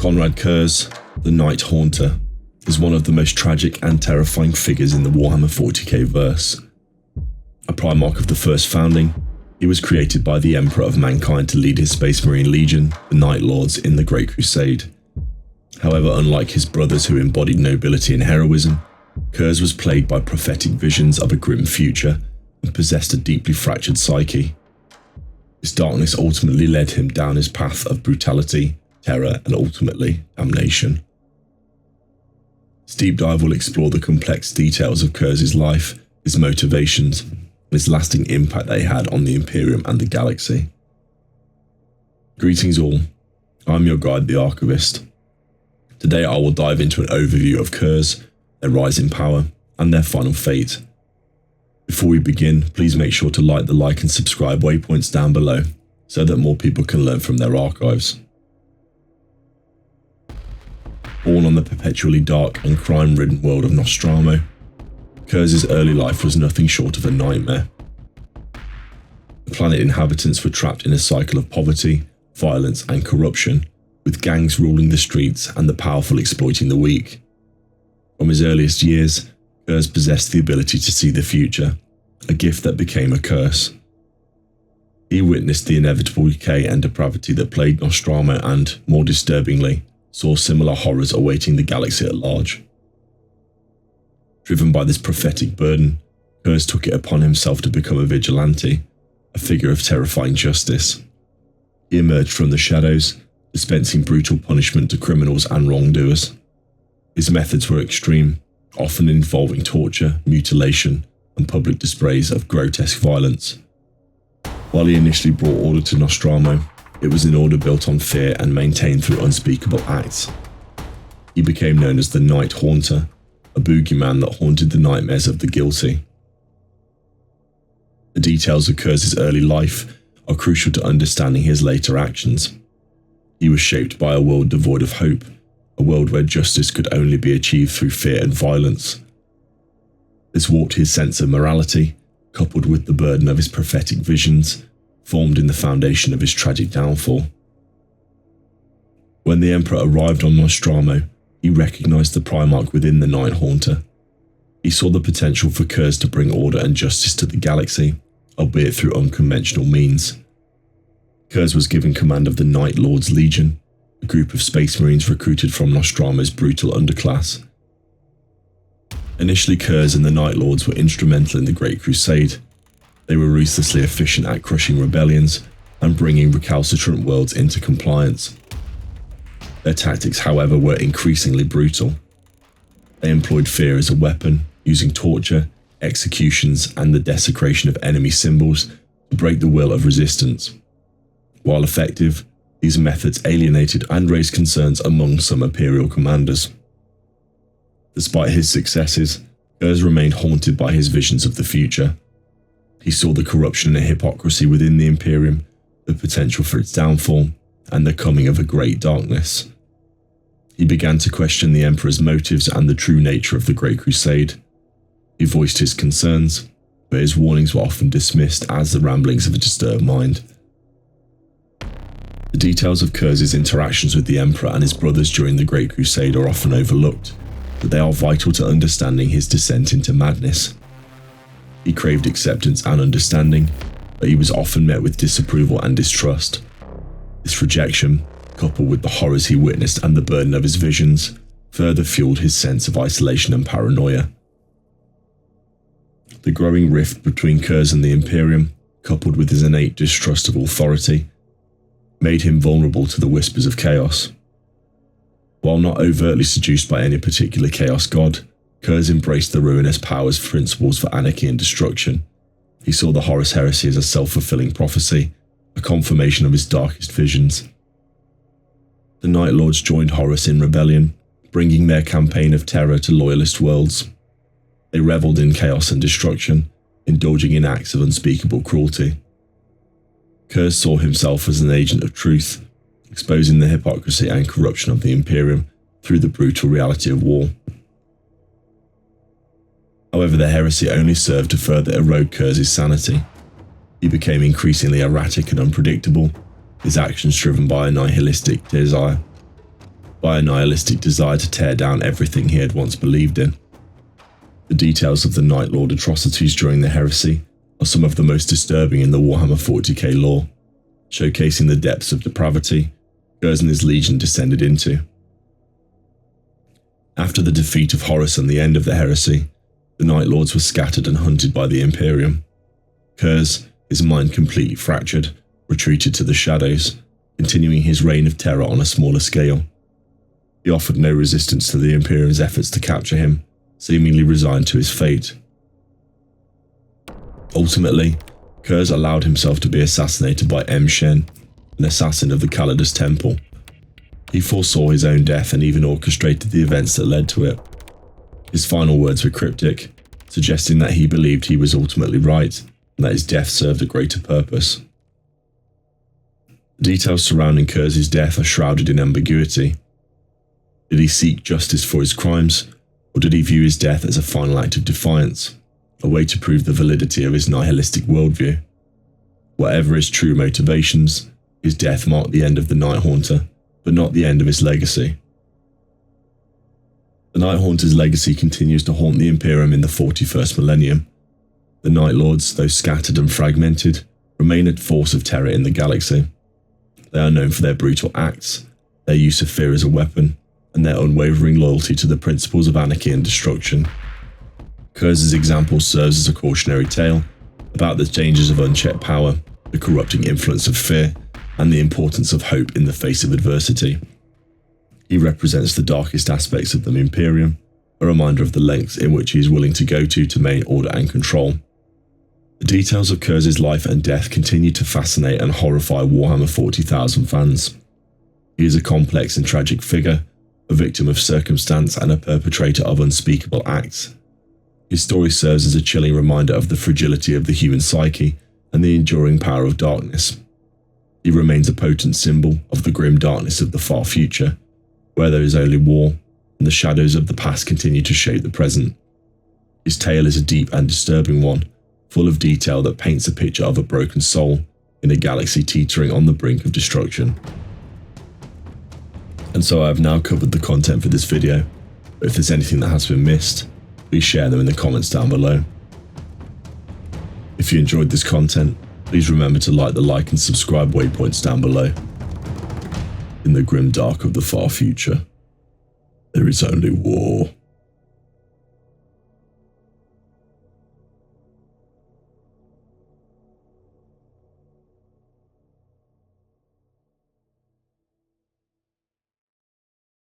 Conrad Curze, the Night Haunter, is one of the most tragic and terrifying figures in the Warhammer 40k verse. A Primarch of the first founding, he was created by the Emperor of Mankind to lead his Space Marine Legion, the Night Lords, in the Great Crusade. However, unlike his brothers who embodied nobility and heroism, Curze was plagued by prophetic visions of a grim future and possessed a deeply fractured psyche. This darkness ultimately led him down his path of brutality, terror, and ultimately damnation. This deep dive will explore the complex details of Curze's life, his motivations, and his lasting impact they had on the Imperium and the galaxy. Greetings all, I'm your guide, the Archivist. Today I will dive into an overview of Curze, their rise in power, and their final fate. Before we begin, please make sure to like and subscribe waypoints down below, so that more people can learn from their archives. Born on the perpetually dark and crime-ridden world of Nostromo, Curze's early life was nothing short of a nightmare. The planet inhabitants were trapped in a cycle of poverty, violence and corruption, with gangs ruling the streets and the powerful exploiting the weak. From his earliest years, Curze possessed the ability to see the future, a gift that became a curse. He witnessed the inevitable decay and depravity that plagued Nostromo and, more disturbingly, saw similar horrors awaiting the galaxy at large. Driven by this prophetic burden, Curze took it upon himself to become a vigilante, a figure of terrifying justice. He emerged from the shadows, dispensing brutal punishment to criminals and wrongdoers. His methods were extreme, often involving torture, mutilation, and public displays of grotesque violence. While he initially brought order to Nostromo, it was an order built on fear and maintained through unspeakable acts. He became known as the Night Haunter, a boogeyman that haunted the nightmares of the guilty. The details of Curze's early life are crucial to understanding his later actions. He was shaped by a world devoid of hope, a world where justice could only be achieved through fear and violence. This warped his sense of morality, coupled with the burden of his prophetic visions, formed in the foundation of his tragic downfall. When the Emperor arrived on Nostromo, he recognized the Primarch within the Night Haunter. He saw the potential for Curze to bring order and justice to the galaxy, albeit through unconventional means. Curze was given command of the Night Lords Legion, a group of Space Marines recruited from Nostromo's brutal underclass. Initially, Curze and the Night Lords were instrumental in the Great Crusade. They were ruthlessly efficient at crushing rebellions and bringing recalcitrant worlds into compliance. Their tactics, however, were increasingly brutal. They employed fear as a weapon, using torture, executions, and the desecration of enemy symbols to break the will of resistance. While effective, these methods alienated and raised concerns among some Imperial commanders. Despite his successes, Curze remained haunted by his visions of the future. He saw the corruption and hypocrisy within the Imperium, the potential for its downfall, and the coming of a great darkness. He began to question the Emperor's motives and the true nature of the Great Crusade. He voiced his concerns, but his warnings were often dismissed as the ramblings of a disturbed mind. The details of Curze's interactions with the Emperor and his brothers during the Great Crusade are often overlooked, but they are vital to understanding his descent into madness. He craved acceptance and understanding, but he was often met with disapproval and distrust. This rejection, coupled with the horrors he witnessed and the burden of his visions, further fueled his sense of isolation and paranoia. The growing rift between Curze and the Imperium, coupled with his innate distrust of authority, made him vulnerable to the whispers of chaos. While not overtly seduced by any particular chaos god, Curze embraced the ruinous powers principles for anarchy and destruction. He saw the Horus Heresy as a self-fulfilling prophecy, a confirmation of his darkest visions. The Night Lords joined Horus in rebellion, bringing their campaign of terror to loyalist worlds. They reveled in chaos and destruction, indulging in acts of unspeakable cruelty. Curze saw himself as an agent of truth, exposing the hypocrisy and corruption of the Imperium through the brutal reality of war. However, the heresy only served to further erode Curze's sanity. He became increasingly erratic and unpredictable, his actions driven by a nihilistic desire. by a nihilistic desire to tear down everything he had once believed in. The details of the Night Lord atrocities during the heresy are some of the most disturbing in the Warhammer 40k lore, showcasing the depths of depravity Curze and his legion descended into. After the defeat of Horus and the end of the heresy, the Night Lords were scattered and hunted by the Imperium. Curze, his mind completely fractured, retreated to the shadows, continuing his reign of terror on a smaller scale. He offered no resistance to the Imperium's efforts to capture him, seemingly resigned to his fate. Ultimately, Curze allowed himself to be assassinated by Shen, an assassin of the Calidus Temple. He foresaw his own death and even orchestrated the events that led to it. His final words were cryptic, suggesting that he believed he was ultimately right and that his death served a greater purpose. The details surrounding Curze's death are shrouded in ambiguity. Did he seek justice for his crimes, or did he view his death as a final act of defiance, a way to prove the validity of his nihilistic worldview? Whatever his true motivations, his death marked the end of the Night Haunter, but not the end of his legacy. The Night Haunter's legacy continues to haunt the Imperium in the 41st millennium. The Night Lords, though scattered and fragmented, remain a force of terror in the galaxy. They are known for their brutal acts, their use of fear as a weapon, and their unwavering loyalty to the principles of anarchy and destruction. Curze's example serves as a cautionary tale about the dangers of unchecked power, the corrupting influence of fear, and the importance of hope in the face of adversity. He represents the darkest aspects of the Imperium, a reminder of the lengths in which he is willing to go to maintain order and control. The details of Curze's life and death continue to fascinate and horrify Warhammer 40,000 fans. He is a complex and tragic figure, a victim of circumstance and a perpetrator of unspeakable acts. His story serves as a chilling reminder of the fragility of the human psyche and the enduring power of darkness. He remains a potent symbol of the grim darkness of the far future, where there is only war, and the shadows of the past continue to shape the present. His tale is a deep and disturbing one, full of detail that paints a picture of a broken soul in a galaxy teetering on the brink of destruction. And so I have now covered the content for this video, but if there's anything that has been missed, please share them in the comments down below. If you enjoyed this content, please remember to like and subscribe waypoints down below. In the grim dark of the far future, there is only war.